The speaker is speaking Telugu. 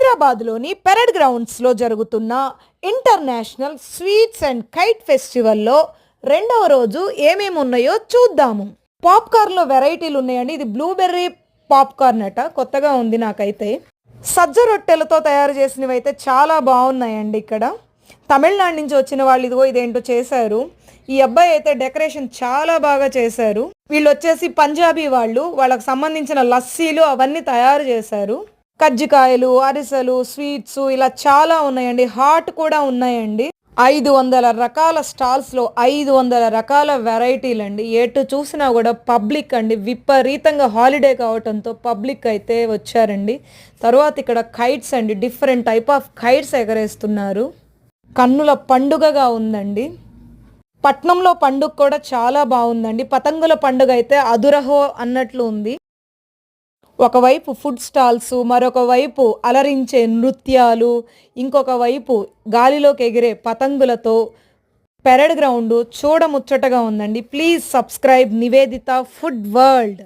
హైదరాబాద్లోని పెరడ్ గ్రౌండ్స్లో జరుగుతున్న ఇంటర్నేషనల్ స్వీట్స్ అండ్ కైట్ ఫెస్టివల్లో రెండవ రోజు ఏమేమి ఉన్నాయో చూద్దాము. పాప్కార్న్లో వెరైటీలు ఉన్నాయండి. ఇది బ్లూబెర్రీ పాప్కార్న్ అట, కొత్తగా ఉంది నాకైతే. సజ్జ రొట్టెలతో తయారు చేసినవి అయితే చాలా బాగున్నాయండి. ఇక్కడ తమిళనాడు నుంచి వచ్చిన వాళ్ళు ఇదిగో ఇదేంటో చేశారు. ఈ అబ్బాయి అయితే డెకరేషన్ చాలా బాగా చేశారు. వీళ్ళు వచ్చేసి పంజాబీ వాళ్ళు, వాళ్ళకి సంబంధించిన లస్సీలు అవన్నీ తయారు చేశారు. కజ్జికాయలు, అరిసెలు, స్వీట్స్ ఇలా చాలా ఉన్నాయండి. హాట్ కూడా ఉన్నాయండి. 500 రకాల స్టాల్స్లో 500 రకాల వెరైటీలు అండి. ఎటు చూసినా కూడా పబ్లిక్ అండి, విపరీతంగా హాలిడే కావటంతో పబ్లిక్ అయితే వచ్చారండి. తర్వాత ఇక్కడ కైట్స్ అండి, డిఫరెంట్ టైప్ ఆఫ్ కైట్స్ ఎగరేస్తున్నారు. కన్నుల పండుగగా ఉందండి. పట్నంలో పండుగ కూడా చాలా బాగుందండి. పతంగుల పండుగ అయితే అదురహో అన్నట్లు ఉంది. ఒకవైపు ఫుడ్ స్టాల్స్, మరొక వైపు అలరించే నృత్యాలు, ఇంకొక వైపు గాలిలోకి ఎగిరే పతంగులతో పెరడ్ గ్రౌండ్ చూడముచ్చటగా ఉందండి. Please subscribe Nivedita food world.